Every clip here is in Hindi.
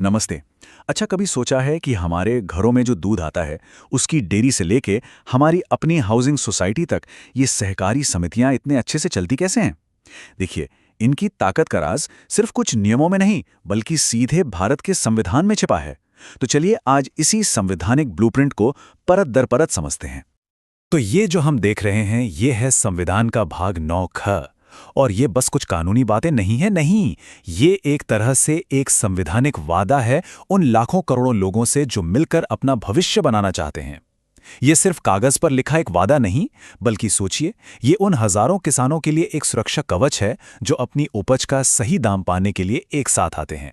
नमस्ते। अच्छा, कभी सोचा है कि हमारे घरों में जो दूध आता है उसकी डेयरी से लेके हमारी अपनी हाउसिंग सोसाइटी तक ये सहकारी समितियां इतने अच्छे से चलती कैसे हैं? देखिए, इनकी ताकत का राज सिर्फ कुछ नियमों में नहीं बल्कि सीधे भारत के संविधान में छिपा है। तो चलिए आज इसी संवैधानिक ब्लूप्रिंट को परत दर परत समझते हैं। तो ये जो हम देख रहे हैं ये है संविधान का भाग 9 ख। और ये बस कुछ कानूनी बातें नहीं है, नहीं, ये एक तरह से एक संवैधानिक वादा है उन लाखों करोड़ों लोगों से जो मिलकर अपना भविष्य बनाना चाहते हैं। ये सिर्फ कागज पर लिखा एक वादा नहीं, बल्कि सोचिए, ये उन हजारों किसानों के लिए एक सुरक्षा कवच है जो अपनी उपज का सही दाम पाने के लिए एक साथ आते हैं।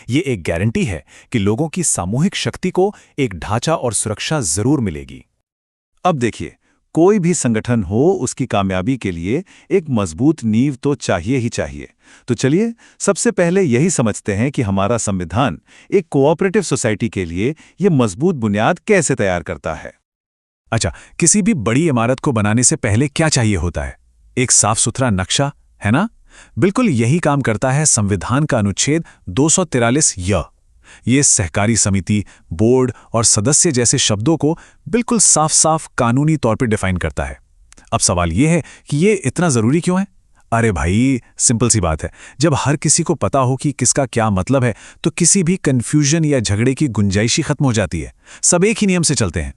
ये एक गारंटी है कि लोगों की सामूहिक शक्ति को एक ढांचा और सुरक्षा जरूर मिलेगी। अब देखिए, कोई भी संगठन हो उसकी कामयाबी के लिए एक मजबूत नींव तो चाहिए ही चाहिए। तो चलिए सबसे पहले यही समझते हैं कि हमारा संविधान एक कोऑपरेटिव सोसाइटी के लिए ये मजबूत बुनियाद कैसे तैयार करता है। अच्छा, किसी भी बड़ी इमारत को बनाने से पहले क्या चाहिए होता है? एक साफ सुथरा नक्शा, है ना? बिल्कुल यही काम करता है संविधान का अनुच्छेद 243 य। ये सहकारी समिति, बोर्ड और सदस्य जैसे शब्दों को बिल्कुल साफ साफ कानूनी तौर पर डिफाइन करता है। अब सवाल यह है कि ये इतना जरूरी क्यों है? अरे भाई, सिंपल सी बात है, जब हर किसी को पता हो कि किसका क्या मतलब है तो किसी भी कंफ्यूजन या झगड़े की गुंजाइश ही खत्म हो जाती है। सब एक ही नियम से चलते हैं।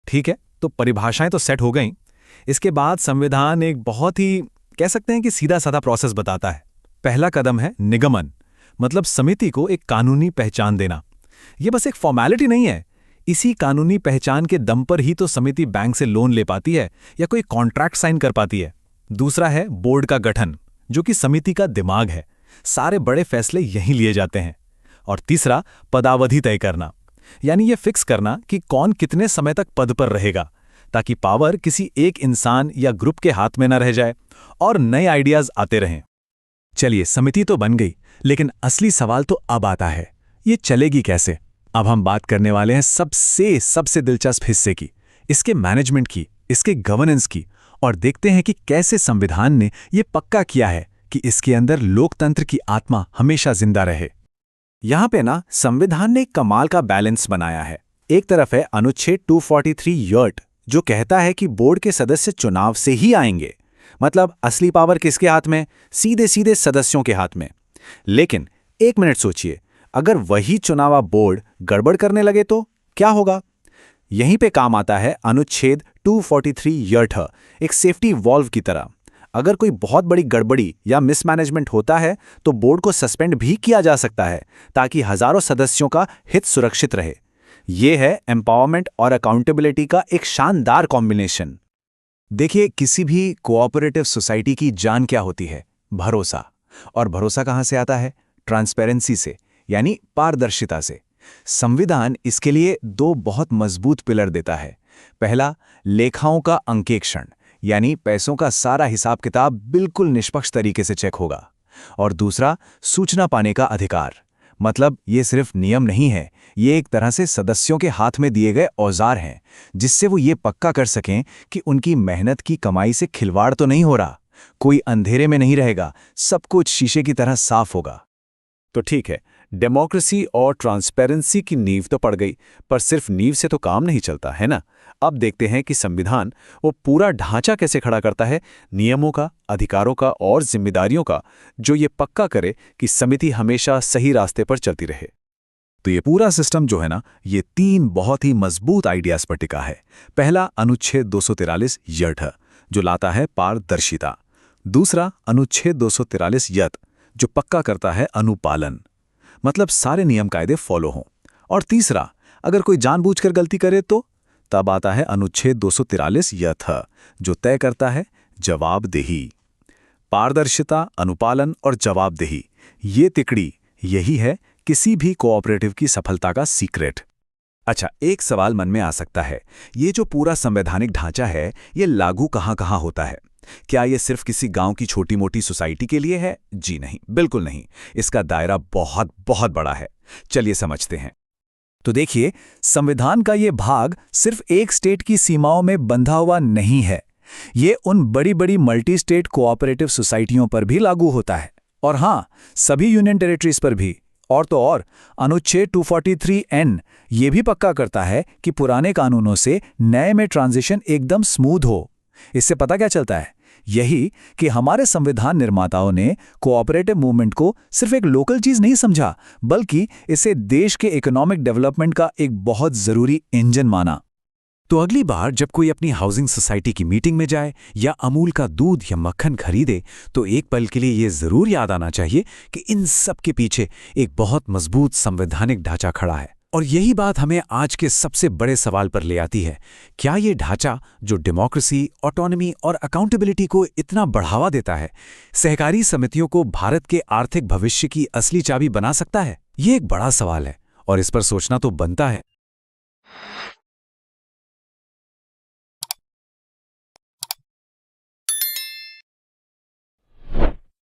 ठीक है, तो परिभाषाएं तो सेट हो गईं। इसके बाद संविधान एक बहुत ही कह सकते हैं कि सीधा साधा प्रोसेस बताता है। पहला कदम है निगमन, मतलब समिति को एक कानूनी पहचान देना। यह बस एक फॉर्मेलिटी नहीं है। इसी कानूनी पहचान के दम पर ही तो समिति बैंक से लोन ले पाती है या कोई कॉन्ट्रैक्ट साइन कर पाती है। दूसरा है बोर्ड का गठन, जो कि समिति का दिमाग है। सारे बड़े फैसले यहीं लिए जाते हैं। और तीसरा पदावधि तय करना, यानी यह फिक्स करना कि कौन कितने समय तक पद पर रहेगा, ताकि पावर किसी एक इंसान या ग्रुप के हाथ में न रह जाए और नए आइडियाज आते रहें। चलिए, समिति तो बन गई, लेकिन असली सवाल तो अब आता है, ये चलेगी कैसे? अब हम बात करने वाले हैं सबसे दिलचस्प हिस्से की, इसके मैनेजमेंट की, इसके गवर्नेंस की, और देखते हैं कि कैसे संविधान ने ये पक्का किया है कि इसके अंदर लोकतंत्र की आत्मा हमेशा जिंदा रहे। यहां पे ना संविधान ने एक कमाल का बैलेंस बनाया है। एक तरफ है अनुच्छेद 243 यर्ट, जो कहता है कि बोर्ड के सदस्य चुनाव से ही आएंगे, मतलब असली पावर किसके हाथ में? सीधे सीधे सदस्यों के हाथ में। लेकिन एक मिनट सोचिए, अगर वही चुनावा बोर्ड गड़बड़ करने लगे तो क्या होगा? यहीं पे काम आता है अनुच्छेद 243 यर्ट, एक सेफ्टी वॉल्व की तरह। अगर कोई बहुत बड़ी गड़बड़ी या मिसमैनेजमेंट होता है तो बोर्ड को सस्पेंड भी किया जा सकता है, ताकि हजारों सदस्यों का हित सुरक्षित रहे। यह है एम्पावरमेंट और अकाउंटेबिलिटी का एक शानदार कॉम्बिनेशन। देखिए, किसी भी कोऑपरेटिव सोसाइटी की जान क्या होती है? भरोसा। और भरोसा कहां से आता है? ट्रांसपेरेंसी से, यानी पारदर्शिता से। संविधान इसके लिए दो बहुत मजबूत पिलर देता है। पहला, लेखाओं का अंकेक्षण, यानी पैसों का सारा हिसाब किताब बिल्कुल निष्पक्ष तरीके से चेक होगा। और दूसरा, सूचना पाने का अधिकार, मतलब ये सिर्फ नियम नहीं है, ये एक तरह से सदस्यों के हाथ में दिए गए औजार हैं, जिससे वो ये पक्का कर सकें कि उनकी मेहनत की कमाई से खिलवाड़ तो नहीं हो रहा, कोई अंधेरे में नहीं रहेगा, सब कुछ शीशे की तरह साफ होगा। तो ठीक है, डेमोक्रेसी और ट्रांसपेरेंसी की नींव तो पड़ गई, पर सिर्फ नींव से तो काम नहीं चलता, है ना? अब देखते हैं कि संविधान वो पूरा ढांचा कैसे खड़ा करता है, नियमों का, अधिकारों का और जिम्मेदारियों का, जो ये पक्का करे कि समिति हमेशा सही रास्ते पर चलती रहे। तो ये पूरा सिस्टम जो है ना, ये तीन बहुत ही मजबूत आइडियाज पर टिका है। पहला, अनुच्छेद 243 यठ, जो लाता है पारदर्शिता। दूसरा, अनुच्छेद 243 यत, जो पक्का करता है अनुपालन, मतलब सारे नियम कायदे फॉलो हों। और तीसरा, अगर कोई जानबूझकर गलती करे तो तब आता है अनुच्छेद 243 यथ, जो तय करता है जवाबदेही। पारदर्शिता, अनुपालन और जवाबदेही, ये तिकड़ी, यही है किसी भी कोऑपरेटिव की सफलता का सीक्रेट। अच्छा, एक सवाल मन में आ सकता है, ये जो पूरा संवैधानिक ढांचा है, ये लागू कहां-कहां होता है? क्या ये सिर्फ किसी गांव की छोटी मोटी सोसाइटी के लिए है? जी नहीं, बिल्कुल नहीं। इसका दायरा बहुत बहुत बड़ा है। चलिए समझते हैं। तो देखिए, संविधान का ये भाग सिर्फ एक स्टेट की सीमाओं में बंधा हुआ नहीं है। ये उन बड़ी बड़ी मल्टी स्टेट कोऑपरेटिव सोसाइटियों पर भी लागू होता है, और हां, सभी यूनियन टेरिटरीज पर भी, और तो और अनुच्छेद 243N ये भी पक्का करता है कि पुराने कानूनों से नए में ट्रांजिशन एकदम स्मूथ हो। इससे पता क्या चलता है? यही कि हमारे संविधान निर्माताओं ने कोऑपरेटिव मूवमेंट को सिर्फ एक लोकल चीज नहीं समझा, बल्कि इसे देश के इकोनॉमिक डेवलपमेंट का एक बहुत जरूरी इंजन माना। तो अगली बार जब कोई अपनी हाउसिंग सोसाइटी की मीटिंग में जाए या अमूल का दूध या मक्खन खरीदे, तो एक पल के लिए ये जरूर याद आना चाहिए कि इन सब के पीछे एक बहुत मजबूत संवैधानिक ढांचा खड़ा है। और यही बात हमें आज के सबसे बड़े सवाल पर ले आती है, क्या ये ढांचा जो डेमोक्रेसी, ऑटोनॉमी और अकाउंटेबिलिटी को इतना बढ़ावा देता है, सहकारी समितियों को भारत के आर्थिक भविष्य की असली चाबी बना सकता है? ये एक बड़ा सवाल है और इस पर सोचना तो बनता है।